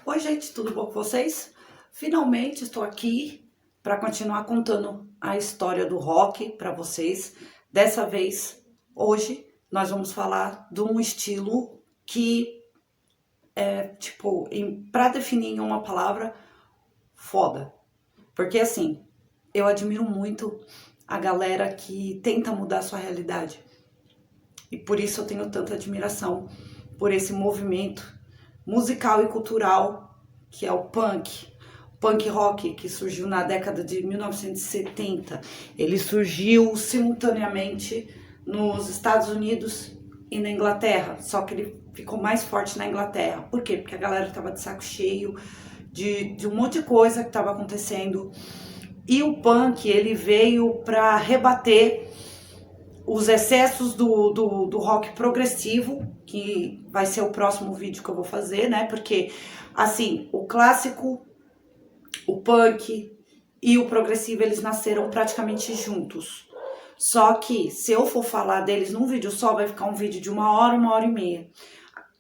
Oi, gente, tudo bom com vocês? Finalmente estou aqui para continuar contando a história do rock para vocês. Dessa vez, hoje, nós vamos falar de um estilo que é, tipo, para definir em uma palavra, foda. Porque assim, eu admiro muito a galera que tenta mudar a sua realidade. E por isso eu tenho tanta admiração por esse movimento musical e cultural que é o punk. O punk rock que surgiu na década de 1970. Ele surgiu simultaneamente nos Estados Unidos e na Inglaterra, só que ele ficou mais forte na Inglaterra. Por quê? Porque a galera estava de saco cheio de um monte de coisa que estava acontecendo. E o punk, ele veio para rebater os excessos do rock progressivo, que vai ser o próximo vídeo que eu vou fazer, né? Porque, assim, o clássico, o punk e o progressivo, eles nasceram praticamente juntos. Só que, se eu for falar deles num vídeo só, vai ficar um vídeo de 1 hora e meia.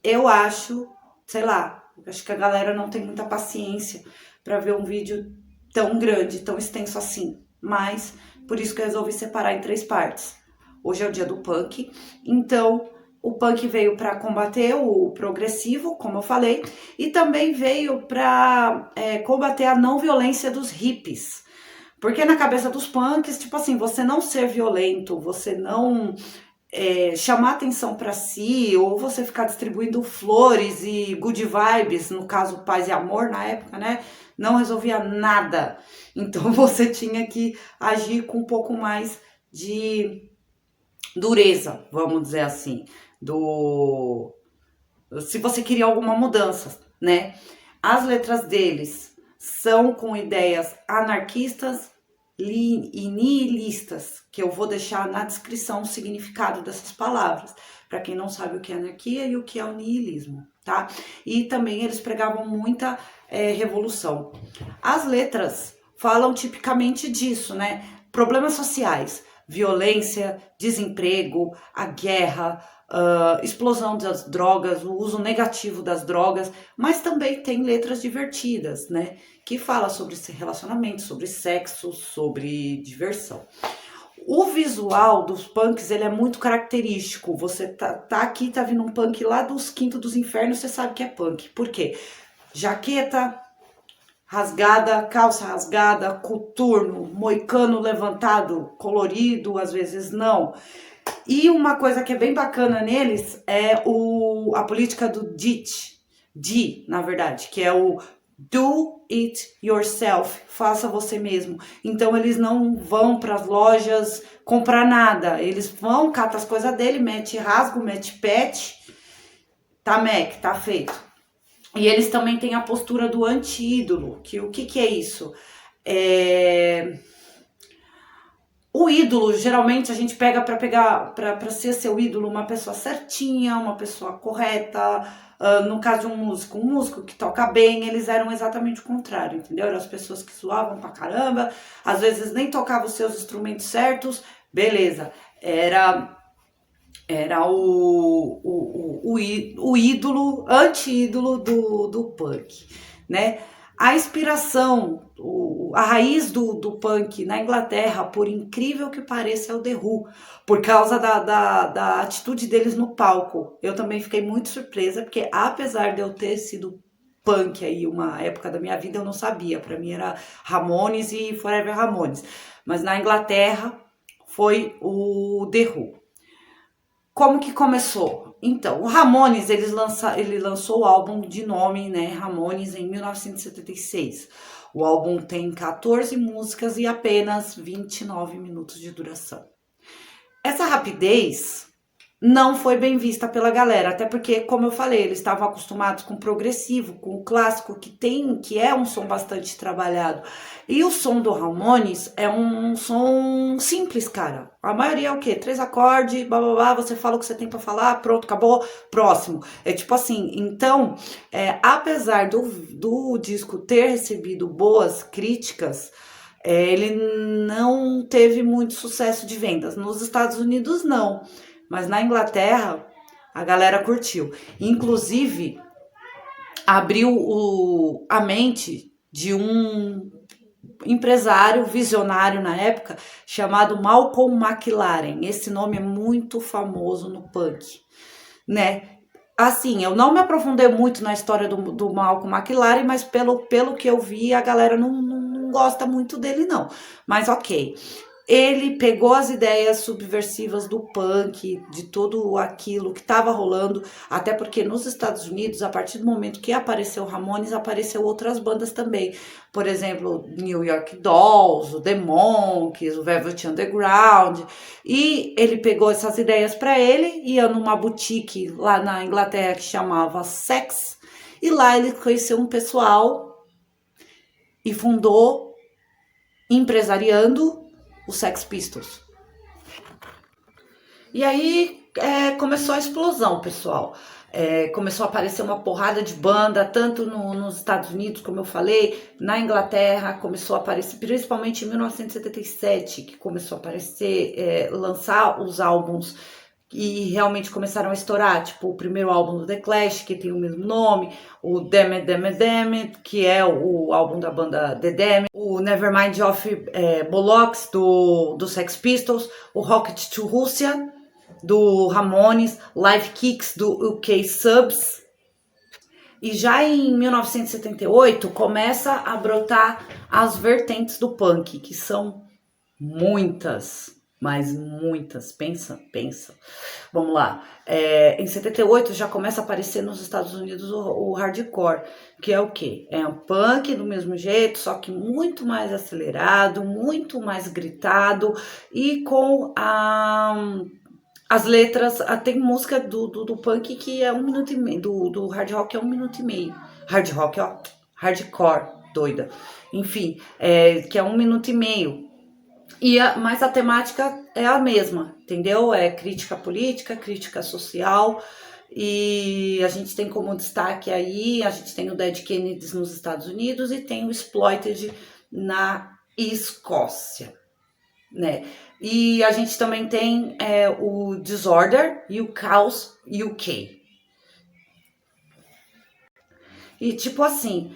Eu acho, sei lá, acho que a galera não tem muita paciência para ver um vídeo tão grande, tão extenso assim. Mas, por isso que eu resolvi separar em 3 partes. Hoje é o dia do punk, então o punk veio para combater o progressivo, como eu falei, e também veio para combater a não violência dos hippies. Porque na cabeça dos punks, tipo assim, você não ser violento, você não chamar atenção para si, ou você ficar distribuindo flores e good vibes, no caso paz e amor na época, né? Não resolvia nada. Então você tinha que agir com um pouco mais de dureza, vamos dizer assim, se você queria alguma mudança, né? As letras deles são com ideias anarquistas e nihilistas, que eu vou deixar na descrição o significado dessas palavras, para quem não sabe o que é anarquia e o que é o nihilismo, tá? E também eles pregavam muita revolução. As letras falam tipicamente disso, né? Problemas sociais, violência, desemprego, a guerra, explosão das drogas, o uso negativo das drogas, mas também tem letras divertidas, né? Que fala sobre esse relacionamento, sobre sexo, sobre diversão. O visual dos punks, ele é muito característico. Você tá aqui, tá vindo um punk lá dos Quinto dos Infernos, você sabe que é punk. Por quê? Jaqueta rasgada, calça rasgada, coturno, moicano levantado, colorido, às vezes não. E uma coisa que é bem bacana neles é a política do DIT, na verdade, que é o Do It Yourself, faça você mesmo. Então eles não vão para as lojas comprar nada, eles vão, cata as coisas dele, mete rasgo, mete pet, tá Mac, tá feito. E eles também têm a postura do anti-ídolo, que o que é isso? O ídolo, geralmente a gente pega para ser seu ídolo uma pessoa certinha, uma pessoa correta. No caso de um músico que toca bem, eles eram exatamente o contrário, entendeu? Eram as pessoas que zoavam pra caramba, às vezes nem tocavam os seus instrumentos certos, beleza. Era o ídolo, anti-ídolo do punk, né? A inspiração, a raiz do punk na Inglaterra, por incrível que pareça, é o The Who, por causa da atitude deles no palco. Eu também fiquei muito surpresa, porque apesar de eu ter sido punk aí uma época da minha vida, eu não sabia. Para mim era Ramones e Forever Ramones. Mas na Inglaterra foi o The Who. Como que começou? Então, o Ramones, ele lançou o álbum de nome, né, Ramones, em 1976. O álbum tem 14 músicas e apenas 29 minutos de duração. Essa rapidez não foi bem vista pela galera, até porque, como eu falei, eles estavam acostumados com o progressivo, com o clássico, que é um som bastante trabalhado. E o som do Ramones é um som simples, cara. A maioria é o quê? 3 acordes, blá blá blá, você fala o que você tem pra falar, pronto, acabou, próximo. É tipo assim, então, apesar do disco ter recebido boas críticas, ele não teve muito sucesso de vendas. Nos Estados Unidos, não. Mas na Inglaterra, a galera curtiu. Inclusive, abriu a mente de um empresário visionário na época chamado Malcolm McLaren. Esse nome é muito famoso no punk, né? Assim, eu não me aprofundei muito na história do Malcolm McLaren, mas pelo que eu vi, a galera não gosta muito dele, não. Mas ok. Ele pegou as ideias subversivas do punk, de tudo aquilo que estava rolando, até porque nos Estados Unidos, a partir do momento que apareceu Ramones, apareceu outras bandas também. Por exemplo, New York Dolls, o The Monkees, o Velvet Underground. E ele pegou essas ideias para ele, ia numa boutique lá na Inglaterra que chamava Sex, e lá ele conheceu um pessoal e fundou, empresariando, os Sex Pistols. E aí começou a explosão, pessoal. Começou a aparecer uma porrada de banda, tanto nos Estados Unidos, como eu falei, na Inglaterra, começou a aparecer, principalmente em 1977, que começou a aparecer, lançar os álbuns e realmente começaram a estourar, tipo o primeiro álbum do The Clash, que tem o mesmo nome, o Damn It, Damn It, Damn It, que é o álbum da banda The Damned, o Nevermind of Bollocks, do Sex Pistols, o Rocket to Russia, do Ramones, Live Kicks, do UK Subs. E já em 1978 começa a brotar as vertentes do punk, que são muitas, mas muitas. Pensa. Vamos lá. Em 78 já começa a aparecer nos Estados Unidos o hardcore, que é o quê? É um punk do mesmo jeito, só que muito mais acelerado, muito mais gritado e com as letras. Tem música do punk que é 1 minuto e meio, do hard rock é 1 minuto e meio. Hard rock, ó, hardcore, doida. Enfim, que é 1 minuto e meio. Mas a temática é a mesma, entendeu? É crítica política, crítica social, e a gente tem como destaque aí, a gente tem o Dead Kennedys nos Estados Unidos e tem o Exploited na Escócia, né? E a gente também tem o Disorder e o Chaos UK. E tipo assim,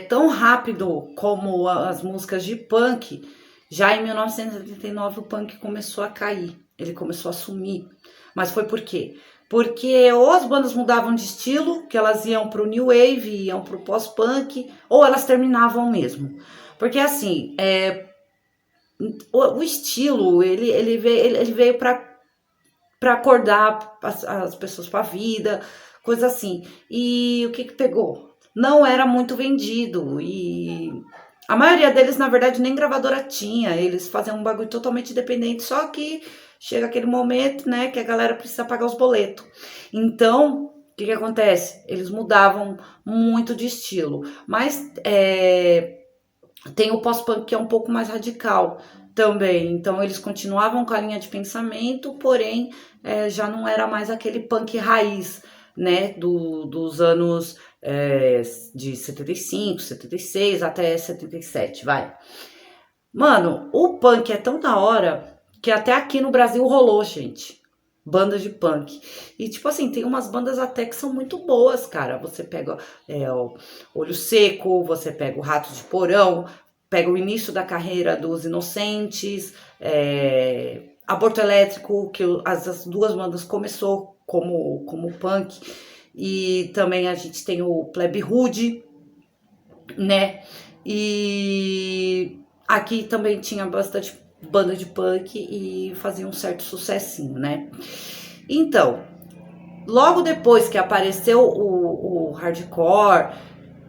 tão rápido como as músicas de punk, já em 1979 o punk começou a cair, ele começou a sumir. Mas foi por quê? Porque ou as bandas mudavam de estilo, que elas iam pro new wave, iam pro pós-punk, ou elas terminavam mesmo. Porque assim, o estilo, ele veio para acordar as pessoas para a vida, coisa assim. E o que pegou? Não era muito vendido e a maioria deles, na verdade, nem gravadora tinha. Eles faziam um bagulho totalmente independente, só que chega aquele momento, né, que a galera precisa pagar os boletos. Então, o que acontece? Eles mudavam muito de estilo. Mas tem o pós-punk que é um pouco mais radical também. Então, eles continuavam com a linha de pensamento, porém, já não era mais aquele punk raiz, né, dos anos de 75, 76 até 77, vai. Mano, o punk é tão da hora que até aqui no Brasil rolou, gente, bandas de punk. E tipo assim, tem umas bandas até que são muito boas, cara. Você pega o Olho Seco, você pega o Ratos de Porão, pega o início da carreira dos Inocentes, Aborto Elétrico, que as duas bandas começou como punk. E também a gente tem o Plebe Rude, né? E aqui também tinha bastante banda de punk e fazia um certo sucessinho, né? Então, logo depois que apareceu o hardcore,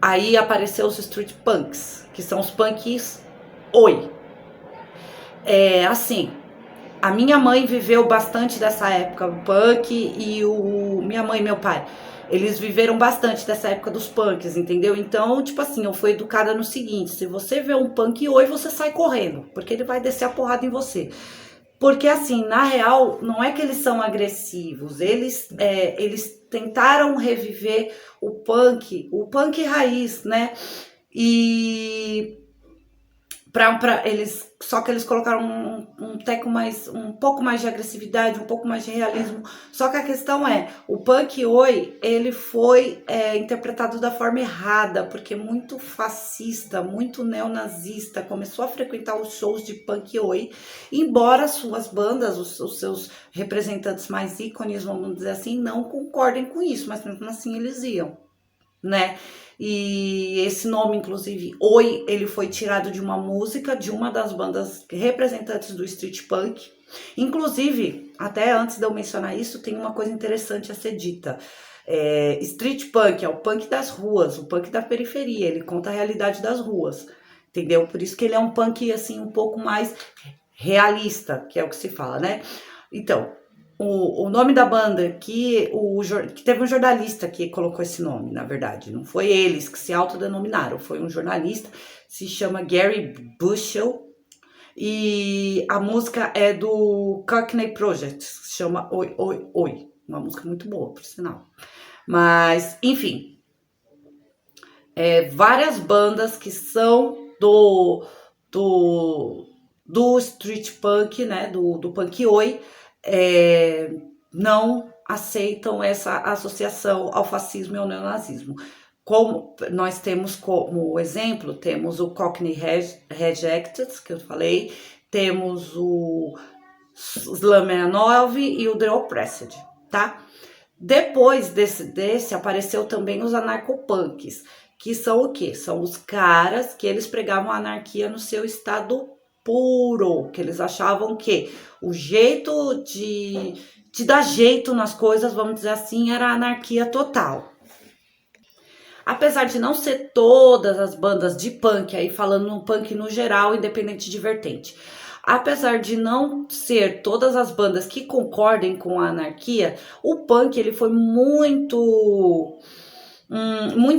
aí apareceu os street punks, que são os punks oi. Assim, a minha mãe viveu bastante dessa época punk e minha mãe e meu pai, eles viveram bastante dessa época dos punks, entendeu? Então, tipo assim, eu fui educada no seguinte: se você vê um punk oi, você sai correndo, porque ele vai descer a porrada em você. Porque assim, na real, não é que eles são agressivos, eles tentaram reviver o punk raiz, né? E eles, só que eles colocaram um teco mais, um pouco mais de agressividade, um pouco mais de realismo. Só que a questão é, o punk oi, ele foi interpretado da forma errada, porque muito fascista, muito neonazista, começou a frequentar os shows de punk oi, embora suas bandas, os seus representantes mais ícones, vamos dizer assim, não concordem com isso, mas mesmo assim eles iam, né? E esse nome, inclusive, Oi, ele foi tirado de uma música de uma das bandas representantes do street punk. Inclusive, até antes de eu mencionar isso, tem uma coisa interessante a ser dita. Street punk é o punk das ruas, o punk da periferia, ele conta a realidade das ruas, entendeu? Por isso que ele é um punk, assim, um pouco mais realista, que é o que se fala, né? Então, o nome da banda, que teve um jornalista que colocou esse nome, na verdade. Não foi eles que se autodenominaram, foi um jornalista, se chama Gary Bushell. E a música é do Cockney Project, se chama Oi, Oi, Oi. Uma música muito boa, por sinal. Mas, enfim, várias bandas que são do street punk, né, do punk oi, não aceitam essa associação ao fascismo e ao neonazismo. Como nós temos como exemplo, temos o Cockney Rejected, que eu falei, temos o Slam 69 e o The Oppressed, tá? Depois desse apareceu também os anarcopunks, que são o quê? São os caras que eles pregavam a anarquia no seu estado puro, que eles achavam que o jeito de dar jeito nas coisas, vamos dizer assim, era a anarquia total. Apesar de não ser todas as bandas de punk, aí falando no punk no geral, independente de vertente, apesar de não ser todas as bandas que concordem com a anarquia, o punk ele foi muito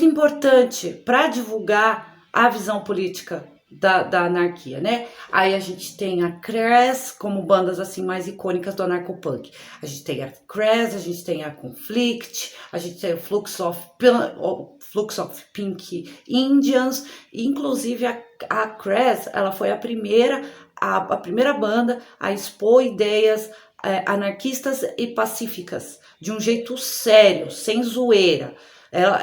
importante para divulgar a visão política da anarquia, né? Aí a gente tem a Crass como bandas assim mais icônicas do anarcopunk. A gente tem a Crass, a gente tem a Conflict, a gente tem o Flux of Pink Indians, inclusive a Crass, ela foi a primeira banda a expor ideias anarquistas e pacíficas de um jeito sério, sem zoeira.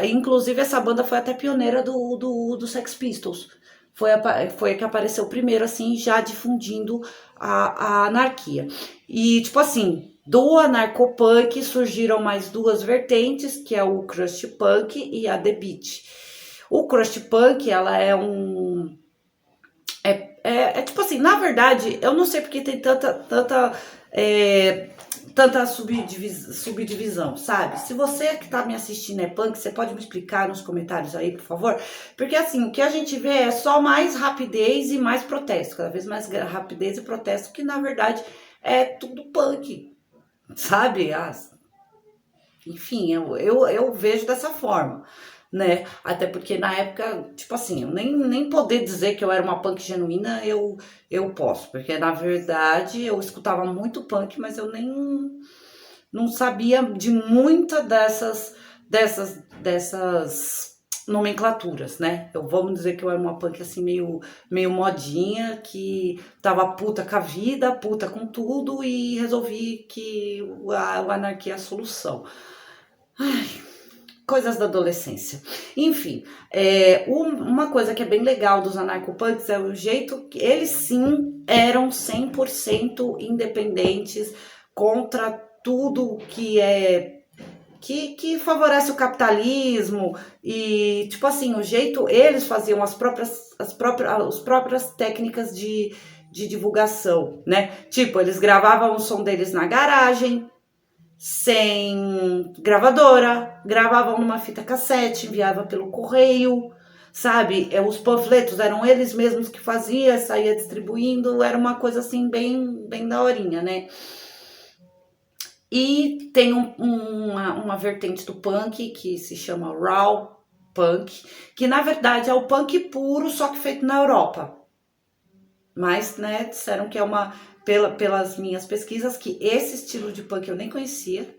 Inclusive essa banda foi até pioneira do Sex Pistols. Foi a que apareceu primeiro, assim, já difundindo a anarquia. E, tipo assim, do anarcopunk surgiram mais duas vertentes, que é o crust punk e a the beat. O crust punk, ela é um... tipo assim, na verdade, eu não sei porque tem tanta subdivisão, sabe? Se você que tá me assistindo é punk, você pode me explicar nos comentários aí, por favor? Porque assim, o que a gente vê é só mais rapidez e mais protesto, cada vez mais rapidez e protesto, que na verdade é tudo punk, sabe? Enfim, eu vejo dessa forma, né? Até porque na época, tipo assim, eu nem poder dizer que eu era uma punk genuína, eu posso, porque na verdade eu escutava muito punk, mas eu nem não sabia de muita dessas nomenclaturas, né? Vamos dizer que eu era uma punk assim meio modinha, que tava puta com a vida, puta com tudo e resolvi que a anarquia é a solução. Ai, coisas da adolescência. Enfim, uma coisa que é bem legal dos anarcopunks é o jeito que eles sim eram 100% independentes contra tudo que favorece o capitalismo e, tipo assim, o jeito eles faziam as próprias técnicas de divulgação, né? Tipo, eles gravavam o som deles na garagem, sem gravadora, gravavam numa fita cassete, enviava pelo correio, sabe? Os panfletos eram eles mesmos que faziam, saía distribuindo, era uma coisa assim bem daorinha, né? E tem uma vertente do punk que se chama raw punk, que na verdade é o punk puro, só que feito na Europa. Mas, né, disseram que pelas minhas pesquisas, que esse estilo de punk eu nem conhecia.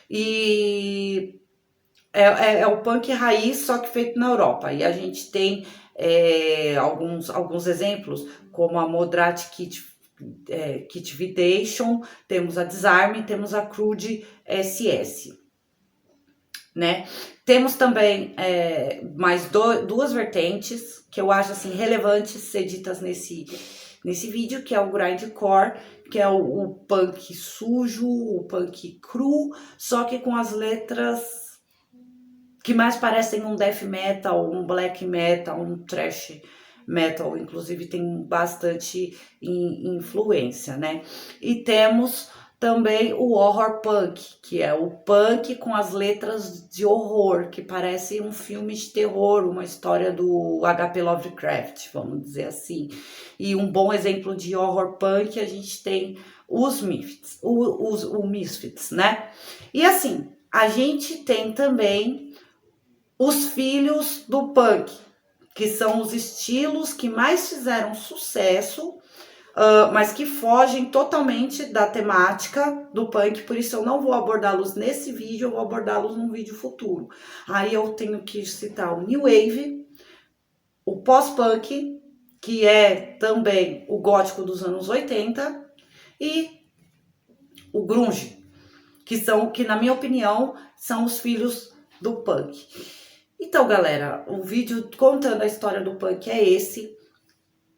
E é o punk raiz, só que feito na Europa. E a gente tem alguns exemplos, como a Moderate Kit Vitation, temos a Disarm, temos a Crude SS, né? Temos também mais duas vertentes que eu acho assim relevantes ser ditas nesse vídeo, que é o grindcore, que é o punk sujo, o punk cru, só que com as letras que mais parecem um death metal, um black metal, um thrash metal, inclusive tem bastante influência, né? E temos também o horror punk, que é o punk com as letras de horror, que parece um filme de terror, uma história do H.P. Lovecraft, vamos dizer assim. E um bom exemplo de horror punk a gente tem os Misfits, o Misfits, né? E assim, a gente tem também os filhos do punk, que são os estilos que mais fizeram sucesso, mas que fogem totalmente da temática do punk, por isso eu não vou abordá-los nesse vídeo, eu vou abordá-los num vídeo futuro. Aí eu tenho que citar o New Wave, o pós-punk, que é também o gótico dos anos 80, e o grunge, que na minha opinião são os filhos do punk. Então, galera, o vídeo contando a história do punk é esse.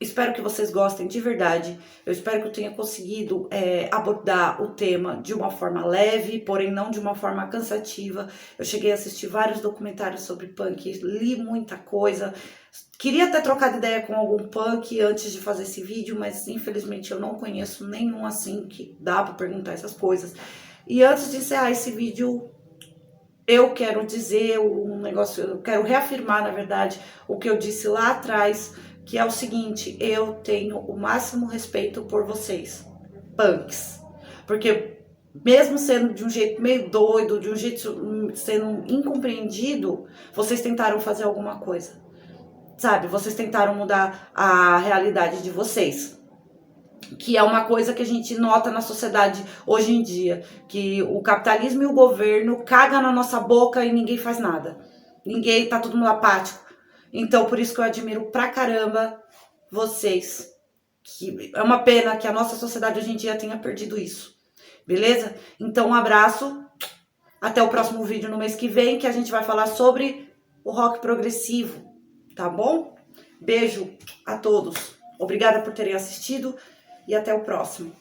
Espero que vocês gostem de verdade. Eu espero que eu tenha conseguido abordar o tema de uma forma leve, porém não de uma forma cansativa. Eu cheguei a assistir vários documentários sobre punk, li muita coisa. Queria ter trocado ideia com algum punk antes de fazer esse vídeo, mas infelizmente eu não conheço nenhum assim que dá para perguntar essas coisas. E antes de encerrar esse vídeo, eu quero dizer um negócio, eu quero reafirmar, na verdade, o que eu disse lá atrás, que é o seguinte: eu tenho o máximo respeito por vocês, punks, porque mesmo sendo de um jeito meio doido, de um jeito sendo incompreendido, vocês tentaram fazer alguma coisa, sabe? Vocês tentaram mudar a realidade de vocês, que é uma coisa que a gente nota na sociedade hoje em dia, que o capitalismo e o governo cagam na nossa boca e ninguém faz nada. Ninguém, tá todo mundo apático. Então, por isso que eu admiro pra caramba vocês. Que é uma pena que a nossa sociedade hoje em dia tenha perdido isso. Beleza? Então, um abraço. Até o próximo vídeo no mês que vem, que a gente vai falar sobre o rock progressivo. Tá bom? Beijo a todos. Obrigada por terem assistido. E até o próximo.